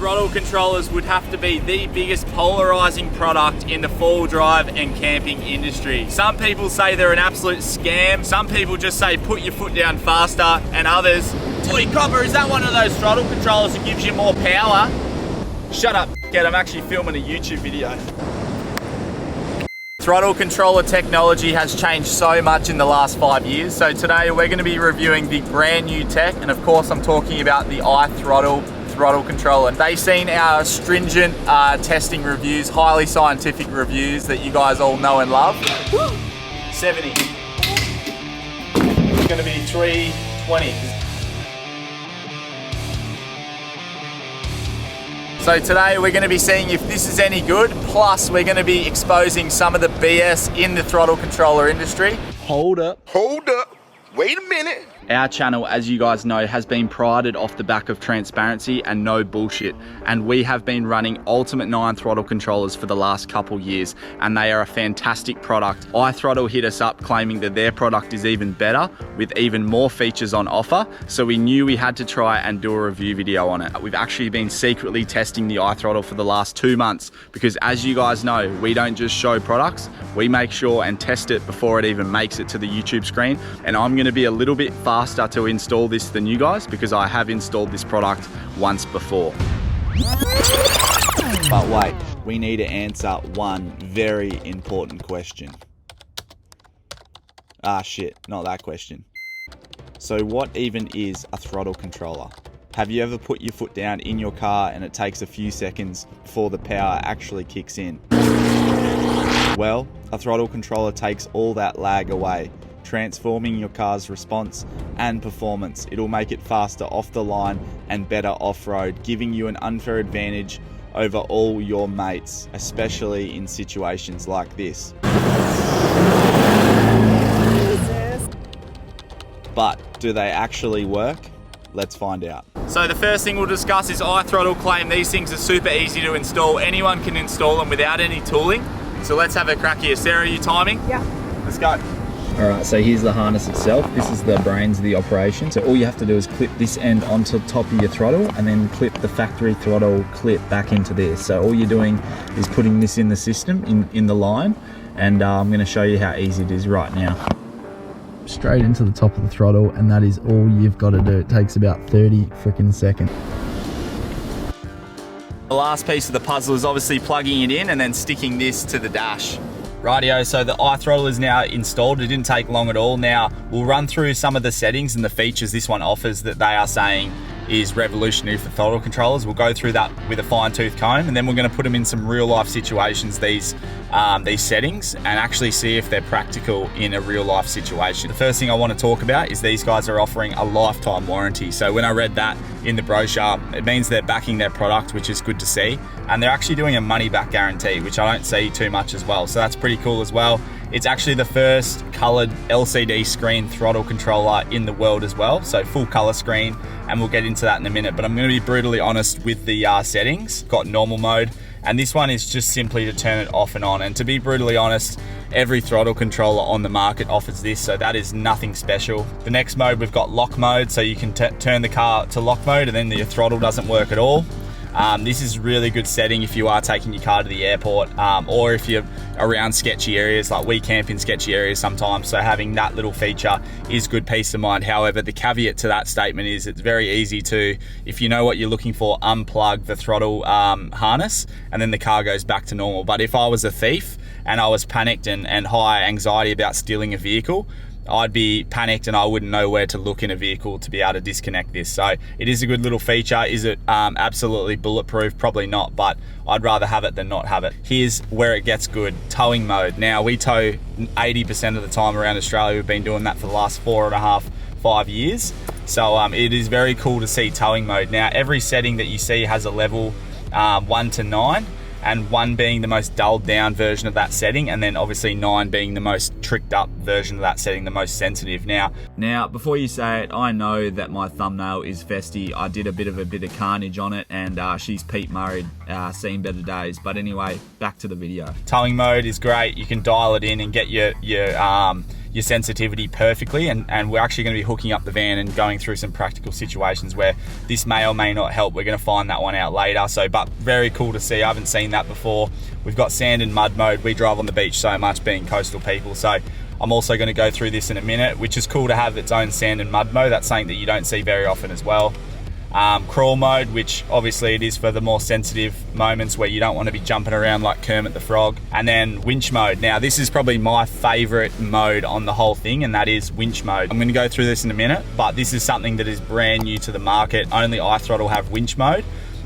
throttle controllers would have to be the biggest polarizing product in the four-wheel drive and camping industry. Some people say they're an absolute scam. Some people just say put your foot down faster, and others, Toy Copper, is that one of those throttle controllers that gives you more power? Shut up, kid, I'm actually filming a YouTube video. Throttle controller technology has changed so much in the last 5 years. So today we're going to be reviewing the brand new tech, and of course I'm talking about the iThrottle throttle controller. They've seen our stringent testing reviews, highly scientific reviews that you guys all know and love. 70. It's going to be 320. So today we're going to be seeing if this is any good, plus we're going to be exposing some of the BS in the throttle controller industry. Hold up, wait a minute. Our channel, as you guys know, has been prided off the back of transparency and no bullshit. And we have been running Ultimate 9 throttle controllers for the last couple years, and they are a fantastic product. iThrottle hit us up claiming that their product is even better with even more features on offer. So we knew we had to try and do a review video on it. We've actually been secretly testing the iThrottle for the last 2 months because, as you guys know, we don't just show products, we make sure and test it before it even makes it to the YouTube screen. And I'm going to be a little bit faster to install this than you guys because I have installed this product once before. But wait, we need to answer one very important question. Ah shit, not that question. So what even is a throttle controller? Have you ever put your foot down in your car and it takes a few seconds before the power actually kicks in? Well, a throttle controller takes all that lag away, transforming your car's response and performance. It'll make it faster off the line and better off-road, giving you an unfair advantage over all your mates, especially in situations like this. But do they actually work? Let's find out. So the first thing we'll discuss is iThrottle claim these things are super easy to install. Anyone can install them without any tooling. So let's have a crack here. Sarah, are you timing? Yeah. Let's go. Alright, so here's the harness itself. This is the brains of the operation. So all you have to do is clip this end onto the top of your throttle and then clip the factory throttle clip back into this. So all you're doing is putting this in the system, in the line, and I'm going to show you how easy it is right now. Straight into the top of the throttle, and that is all you've got to do. It takes about 30 freaking seconds. The last piece of the puzzle is obviously plugging it in and then sticking this to the dash. Rightio, so the iThrottle is now installed. It didn't take long at all. Now, we'll run through some of the settings and the features this one offers that they are saying is revolutionary for throttle controllers. We'll go through that with a fine-tooth comb, and then we're going to put them in some real-life situations, these settings, and actually see if they're practical in a real-life situation. The first thing I want to talk about is these guys are offering a lifetime warranty. So when I read that in the brochure, it means they're backing their product, which is good to see, and they're actually doing a money-back guarantee, which I don't see too much as well. So that's pretty cool as well. It's actually the first coloured LCD screen throttle controller in the world as well, so full colour screen, and we'll get into that in a minute. But I'm going to be brutally honest with the settings. Got normal mode, and this one is just simply to turn it off and on. And to be brutally honest, every throttle controller on the market offers this, so that is nothing special. The next mode, we've got lock mode, so you can turn the car to lock mode and then your throttle doesn't work at all. This is a really good setting if you are taking your car to the airport, or if you're around sketchy areas, like we camp in sketchy areas sometimes, so having that little feature is good peace of mind. However, the caveat to that statement is it's very easy to, if you know what you're looking for, unplug the throttle harness and then the car goes back to normal. But if I was a thief and I was panicked and high anxiety about stealing a vehicle, I'd be panicked and I wouldn't know where to look in a vehicle to be able to disconnect this. So it is a good little feature. Is it absolutely bulletproof? Probably not, but I'd rather have it than not have it. Here's where it gets good. Towing mode. Now, we tow 80% of the time around Australia. We've been doing that for the last 4.5-5 years. So it is very cool to see towing mode. Now, every setting that you see has a level 1 to 9. And 1 being the most dulled down version of that setting, and then obviously 9 being the most tricked up version of that setting, the most sensitive. Now, before you say it, I know that my thumbnail is Vesty. I did a bit of carnage on it, and she's Pete Murray, seen better days. But anyway, back to the video. Towing mode is great. You can dial it in and get your your sensitivity perfectly, and we're actually going to be hooking up the van and going through some practical situations where this may or may not help. We're going to find that one out later. So, but very cool to see. I haven't seen that before. We've got sand and mud mode. We drive on the beach so much, being coastal people, so I'm also going to go through this in a minute, which is cool to have its own sand and mud mode. That's something that you don't see very often as well. Crawl mode, which obviously it is for the more sensitive moments where you don't want to be jumping around like Kermit the Frog. And then winch mode. Now this is probably my favorite mode on the whole thing, and that is winch mode. I'm going to go through this in a minute, but this is something that is brand new to the market. Only iThrottle have winch mode.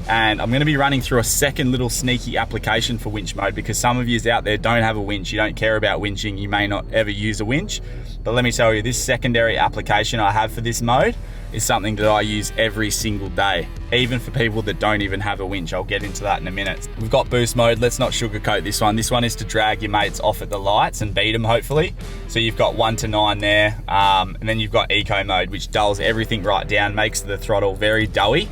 And I'm going to be running through a second little sneaky application for winch mode, because some of you out there don't have a winch, you don't care about winching, you may not ever use a winch. But let me tell you, this secondary application I have for this mode is something that I use every single day, even for people that don't even have a winch. I'll get into that in a minute. We've got boost mode. Let's not sugarcoat this one. This one is to drag your mates off at the lights and beat them, hopefully. So you've got 1 to 9 there. And then you've got eco mode, which dulls everything right down, makes the throttle very doughy.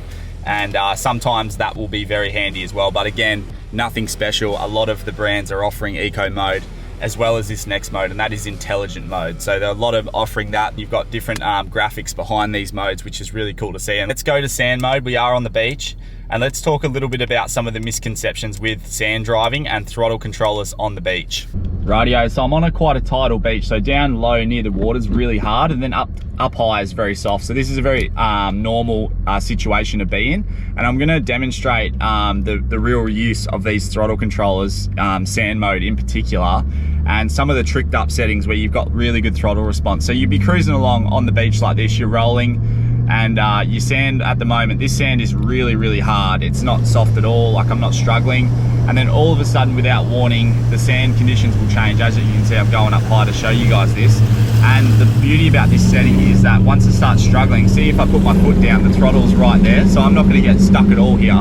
And sometimes that will be very handy as well. But again, nothing special. A lot of the brands are offering eco mode as well as this next mode, and that is intelligent mode. So there are a lot of offering that. You've got different graphics behind these modes, which is really cool to see. And let's go to sand mode. We are on the beach, and let's talk a little bit about some of the misconceptions with sand driving and throttle controllers on the beach. Rightio, so I'm on quite a tidal beach. So down low near the water is really hard, and then up high is very soft. So this is a very normal situation to be in. And I'm gonna demonstrate the real use of these throttle controllers, sand mode in particular, and some of the tricked up settings where you've got really good throttle response. So you'd be cruising along on the beach like this, you're rolling, and your sand at the moment, this sand is really, really hard. It's not soft at all, like I'm not struggling. And then all of a sudden, without warning, the sand conditions will change. As you can see, I'm going up high to show you guys this. And the beauty about this setting is that once it starts struggling, see if I put my foot down, the throttle's right there. So I'm not gonna get stuck at all here.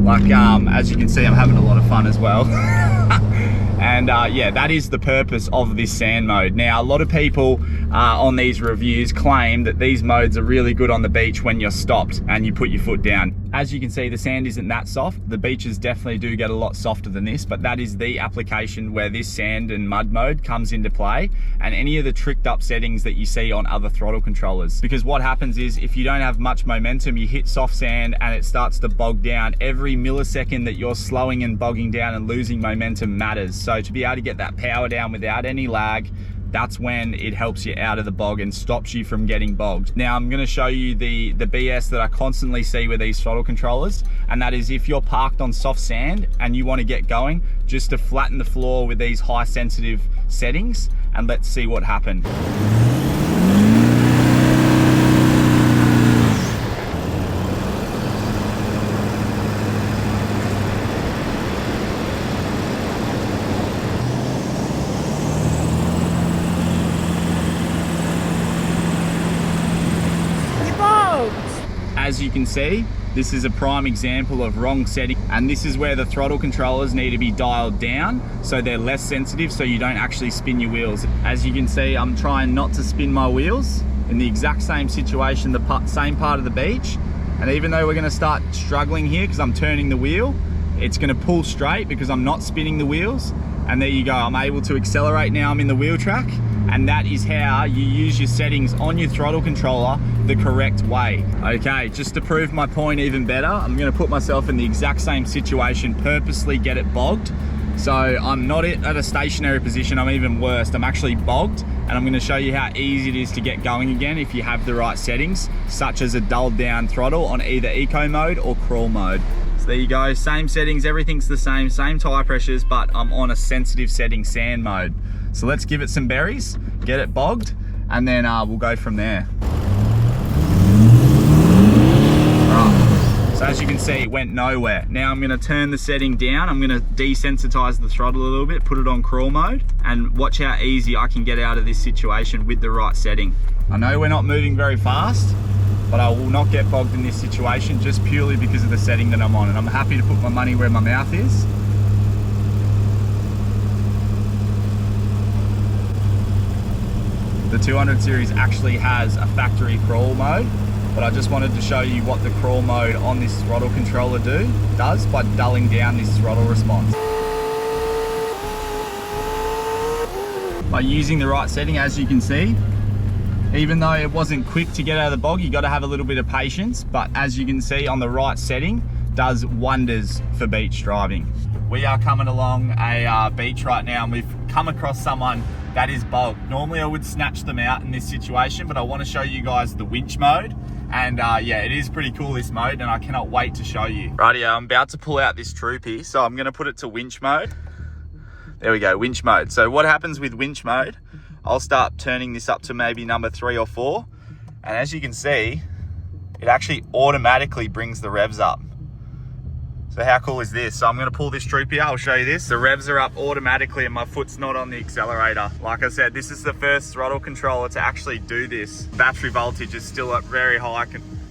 Like, as you can see, I'm having a lot of fun as well. And yeah, that is the purpose of this sand mode. Now, a lot of people on these reviews claim that these modes are really good on the beach when you're stopped and you put your foot down. As you can see, the sand isn't that soft. The beaches definitely do get a lot softer than this, but that is the application where this sand and mud mode comes into play, and any of the tricked up settings that you see on other throttle controllers. Because what happens is, if you don't have much momentum, you hit soft sand and it starts to bog down. Every millisecond that you're slowing and bogging down and losing momentum matters. So to be able to get that power down without any lag, that's when it helps you out of the bog and stops you from getting bogged. Now I'm gonna show you the BS that I constantly see with these throttle controllers, and that is if you're parked on soft sand and you wanna get going, just to flatten the floor with these high sensitive settings, and let's see what happened. As you can see, this is a prime example of wrong setting, and this is where the throttle controllers need to be dialed down so they're less sensitive, so you don't actually spin your wheels. As you can see, I'm trying not to spin my wheels in the exact same situation, the same part of the beach. And even though we're gonna start struggling here because I'm turning the wheel, it's gonna pull straight because I'm not spinning the wheels. And there you go, I'm able to accelerate now, I'm in the wheel track. And that is how you use your settings on your throttle controller the correct way. Okay, just to prove my point even better, I'm gonna put myself in the exact same situation, purposely get it bogged. So I'm not at a stationary position, I'm even worse, I'm actually bogged. And I'm gonna show you how easy it is to get going again if you have the right settings, such as a dulled down throttle on either eco mode or crawl mode. So there you go, same settings, everything's the same tire pressures, but I'm on a sensitive setting, sand mode. So let's give it some berries, get it bogged, and then we'll go from there. Right. So as you can see, it went nowhere. Now I'm gonna turn the setting down. I'm gonna desensitize the throttle a little bit, put it on crawl mode, and watch how easy I can get out of this situation with the right setting. I know we're not moving very fast, but I will not get bogged in this situation just purely because of the setting that I'm on. And I'm happy to put my money where my mouth is. The 200 series actually has a factory crawl mode, but I just wanted to show you what the crawl mode on this throttle controller does by dulling down this throttle response. by using the right setting. As you can see, even though it wasn't quick to get out of the bog, you got to have a little bit of patience, but as you can see, on the right setting does wonders for beach driving. We are coming along a beach right now, and we've come across someone that is bogged. Normally I would snatch them out in this situation, but I want to show you guys the winch mode. And yeah, it is pretty cool, this mode, and I cannot wait to show you. Rightio, I'm about to pull out this troopy, so I'm going to put it to winch mode. There we go, winch mode. So what happens with winch mode, I'll start turning this up to maybe number 3 or 4. And as you can see, it actually automatically brings the revs up. So how cool is this? So I'm going to pull this troopy out, I'll show you this. The revs are up automatically and my foot's not on the accelerator. Like I said, this is the first throttle controller to actually do this. Battery voltage is still up very high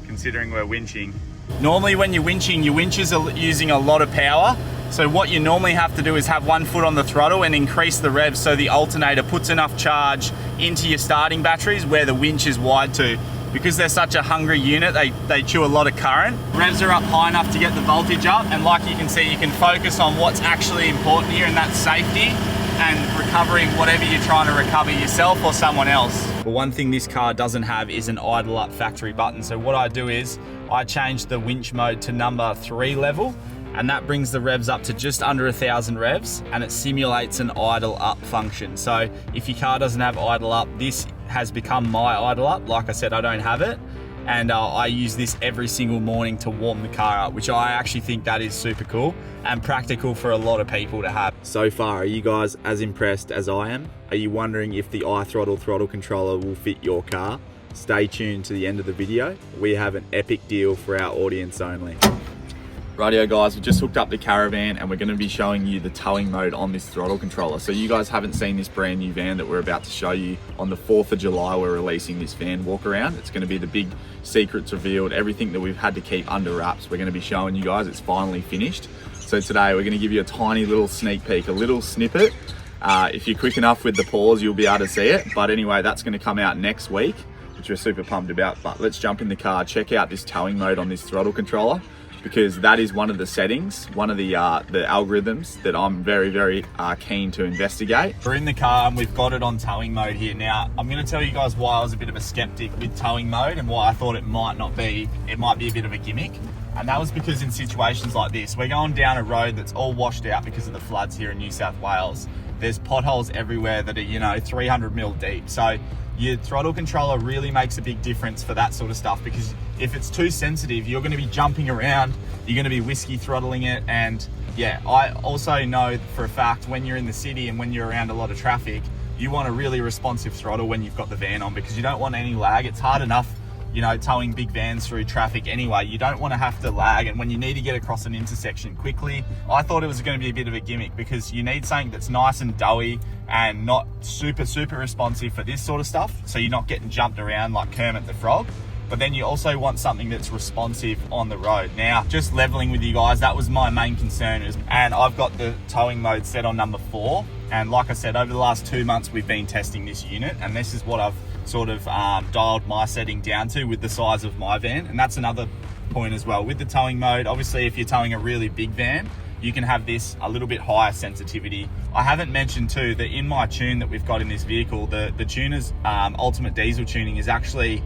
considering we're winching. Normally when you're winching, your winches are using a lot of power. So what you normally have to do is have one foot on the throttle and increase the revs so the alternator puts enough charge into your starting batteries where the winch is wide to. Because they're such a hungry unit, they chew a lot of current. Revs are up high enough to get the voltage up, and like you can see, you can focus on what's actually important here, and that's safety and recovering whatever you're trying to recover, yourself or someone else. But one thing this car doesn't have is an idle up factory button. So what I do is I change the winch mode to number 3 level, and that brings the revs up to just under 1,000 revs, and it simulates an idle up function. So if your car doesn't have idle up, this has become my idle up. Like I said, I don't have it, and I use this every single morning to warm the car up, which I actually think that is super cool and practical for a lot of people to have. So far, are you guys as impressed as I am? Are you wondering if the iThrottle throttle controller will fit your car? Stay tuned to the end of the video. We have an epic deal for our audience only. Rightio guys, we just hooked up the Caravan and we're going to be showing you the towing mode on this throttle controller. So you guys haven't seen this brand new van that we're about to show you. On the 4th of July, we're releasing this van walk around. It's going to be the big secrets revealed, everything that we've had to keep under wraps. We're going to be showing you guys. It's finally finished. So today we're going to give you a tiny little sneak peek, a little snippet. If you're quick enough with the pause, you'll be able to see it. But anyway, that's going to come out next week, which we're super pumped about. But let's jump in the car, check out this towing mode on this throttle controller, because that is one of the settings, one of the algorithms that I'm very keen to investigate. We're in the car and we've got it on towing mode here. Now, I'm gonna tell you guys why I was a bit of a skeptic with towing mode and why I thought it might be a bit of a gimmick. And that was because in situations like this, we're going down a road that's all washed out because of the floods here in New South Wales. There's potholes everywhere that are, 300 mil deep. So your throttle controller really makes a big difference for that sort of stuff, because if it's too sensitive, you're going to be jumping around, you're going to be whiskey throttling it. And yeah, I also know for a fact when you're in the city and when you're around a lot of traffic, you want a really responsive throttle when you've got the van on, because you don't want any lag. It's hard enough, towing big vans through traffic anyway. You don't want to have to lag, and when you need to get across an intersection quickly, I thought it was going to be a bit of a gimmick, because you need something that's nice and doughy and not super responsive for this sort of stuff, so you're not getting jumped around like Kermit the Frog. But then you also want something that's responsive on the road. Now, just leveling with you guys, that was my main concern, and I've got the towing mode set on number 4. And like I said, over the last 2 months, we've been testing this unit, and this is what I've sort of dialed my setting down to with the size of my van. And that's another point as well. With the towing mode, obviously, if you're towing a really big van, you can have this a little bit higher sensitivity. I haven't mentioned too that in my tune that we've got in this vehicle, the tuner's ultimate diesel tuning is actually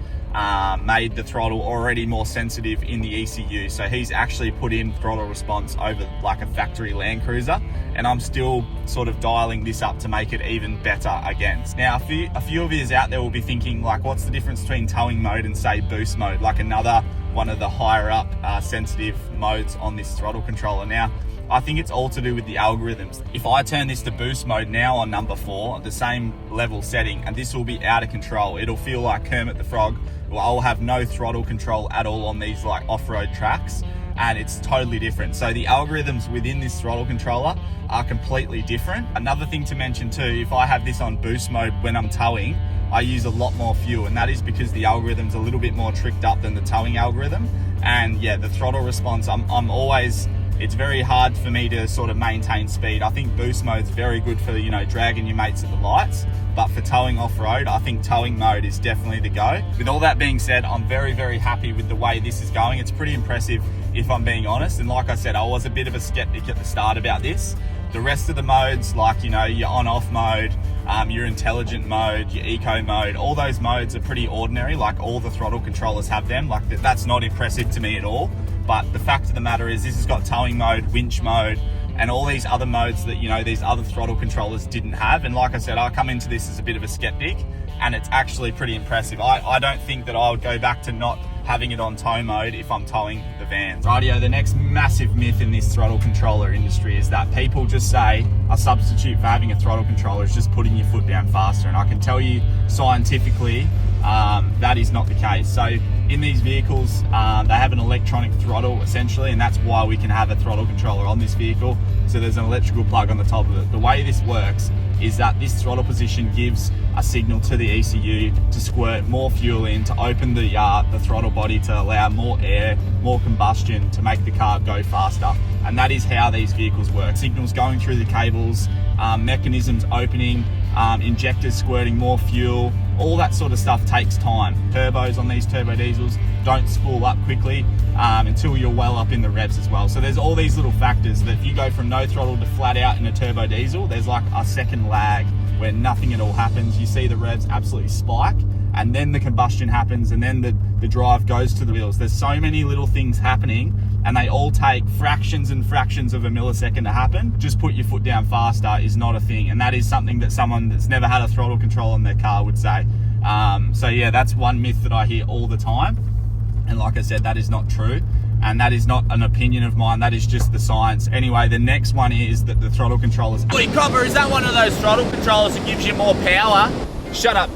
made the throttle already more sensitive in the ECU. So he's actually put in throttle response over like a factory Landcruiser, and I'm still sort of dialing this up to make it even better against. Now, a few of you out there will be thinking, like, what's the difference between towing mode and say boost mode, like another one of the higher up sensitive modes on this throttle controller? Now, I think it's all to do with the algorithms. If I turn this to boost mode now on number 4, the same level setting, and this will be out of control. It'll feel like Kermit the Frog. Well, I'll have no throttle control at all on these like off-road tracks, and it's totally different. So the algorithms within this throttle controller are completely different. Another thing to mention too, if I have this on boost mode when I'm towing, I use a lot more fuel, and that is because the algorithm's a little bit more tricked up than the towing algorithm. And yeah, the throttle response, it's very hard for me to sort of maintain speed. I think boost mode's very good for, dragging your mates at the lights, but for towing off-road, I think towing mode is definitely the go. With all that being said, I'm very happy with the way this is going. It's pretty impressive, if I'm being honest. And like I said, I was a bit of a skeptic at the start about this, The rest of the modes, like, you know, your on-off mode, your intelligent mode, your eco mode, all those modes are pretty ordinary. Like, all the throttle controllers have them. Like, that's not impressive to me at all. But the fact of the matter is, this has got towing mode, winch mode, and all these other modes that, you know, these other throttle controllers didn't have. And like I said, I come into this as a bit of a skeptic, and it's actually pretty impressive. I don't think that I would go back to not having it on tow mode if I'm towing the vans. Rightio, the next massive myth in this throttle controller industry is that people just say a substitute for having a throttle controller is just putting your foot down faster. And I can tell you scientifically, that is not the case. So in these vehicles, they have an electronic throttle essentially, and that's why we can have a throttle controller on this vehicle. So there's an electrical plug on the top of it. The way this works is that this throttle position gives a signal to the ECU to squirt more fuel in, to open the throttle body, to allow more air, more combustion, to make the car go faster. And that is how these vehicles work. Signals going through the cables, mechanisms opening, injectors squirting more fuel, all that sort of stuff takes time. Turbos on these turbo diesels don't spool up quickly until you're well up in the revs as well. So there's all these little factors that if you go from no throttle to flat out in a turbo diesel, there's like a second lag where nothing at all happens. You see the revs absolutely spike, and then the combustion happens, and then the drive goes to the wheels. There's so many little things happening, and they all take fractions and fractions of a millisecond to happen. Just put your foot down faster is not a thing, and that is something that someone that's never had a throttle control on their car would say. So yeah, that's one myth that I hear all the time, and like I said, that is not true, and that is not an opinion of mine, that is just the science. Anyway, the next one is that the throttle controllers... Wait, Copper, is that one of those throttle controllers that gives you more power? Shut up.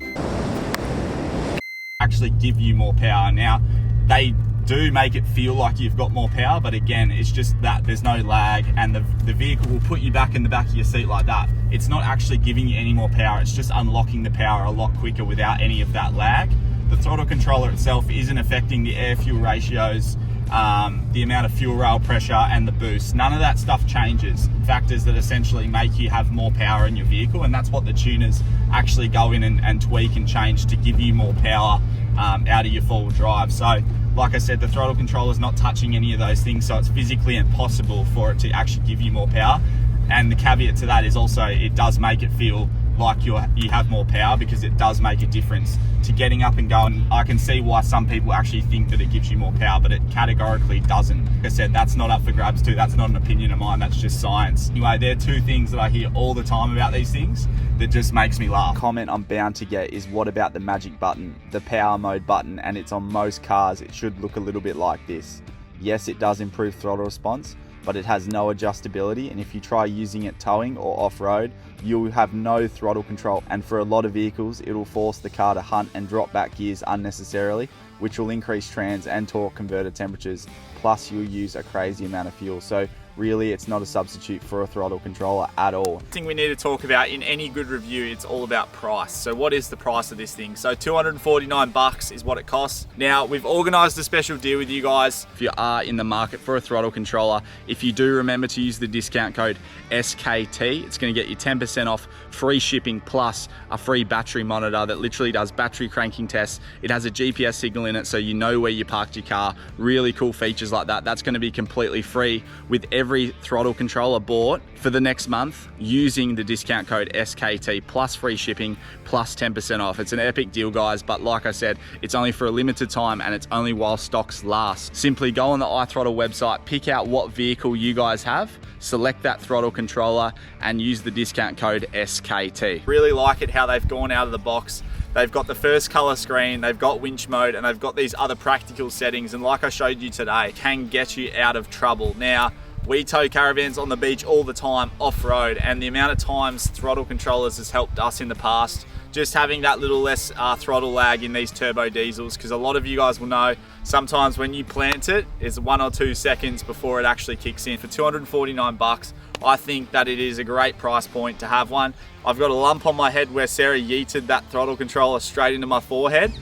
Actually give you more power. Now, they do make it feel like you've got more power, but again, it's just that there's no lag, and the vehicle will put you back in the back of your seat like that. It's not actually giving you any more power, it's just unlocking the power a lot quicker without any of that lag. The throttle controller itself isn't affecting the air-fuel ratios, the amount of fuel rail pressure, and the boost. None of that stuff changes. Factors that essentially make you have more power in your vehicle, and that's what the tuners actually go in and tweak and change to give you more power out of your four-wheel drive. So like I said, the throttle controller is not touching any of those things, so it's physically impossible for it to actually give you more power. And the caveat to that is also it does make it feel like you have more power, because it does make a difference to getting up and going. I can see why some people actually think that it gives you more power, but it categorically doesn't. Like I said, that's not up for grabs too. That's not an opinion of mine, that's just science. Anyway, there are two things that I hear all the time about these things that just makes me laugh. Comment I'm bound to get is, what about the magic button, the power mode button? And it's on most cars. It should look a little bit like this. Yes, it does improve throttle response, but it has no adjustability, and if you try using it towing or off-road, you'll have no throttle control, and for a lot of vehicles it'll force the car to hunt and drop back gears unnecessarily, which will increase trans and torque converter temperatures, plus you'll use a crazy amount of fuel. So really, it's not a substitute for a throttle controller at all. The thing we need to talk about in any good review, it's all about price. So what is the price of this thing? So $249 is what it costs. Now, we've organized a special deal with you guys. If you are in the market for a throttle controller, if you do remember to use the discount code SKT, it's going to get you 10% off, free shipping, plus a free battery monitor that literally does battery cranking tests. It has a GPS signal in it, so you know where you parked your car. Really cool features like that. That's going to be completely free with every throttle controller bought for the next month using the discount code SKT, plus free shipping, plus 10% off. It's an epic deal, guys, but like I said, it's only for a limited time, and it's only while stocks last. Simply go on the iThrottle website, pick out what vehicle you guys have, select that throttle controller, and use the discount code SKT. Really like it how they've gone out of the box. They've got the first color screen, they've got winch mode, and they've got these other practical settings, and like I showed you today, can get you out of trouble. Now, we tow caravans on the beach all the time, off-road, and the amount of times throttle controllers has helped us in the past, just having that little less throttle lag in these turbo diesels, because a lot of you guys will know sometimes when you plant it, it's 1 or 2 seconds before it actually kicks in. For $249, I think that it is a great price point to have one. I've got a lump on my head where Sarah yeeted that throttle controller straight into my forehead.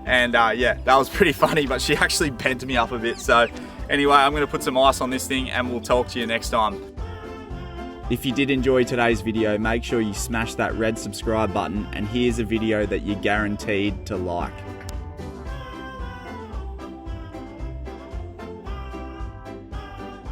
And yeah, that was pretty funny, but she actually bent me up a bit. So anyway, I'm gonna put some ice on this thing and we'll talk to you next time. If you did enjoy today's video, make sure you smash that red subscribe button, and here's a video that you're guaranteed to like.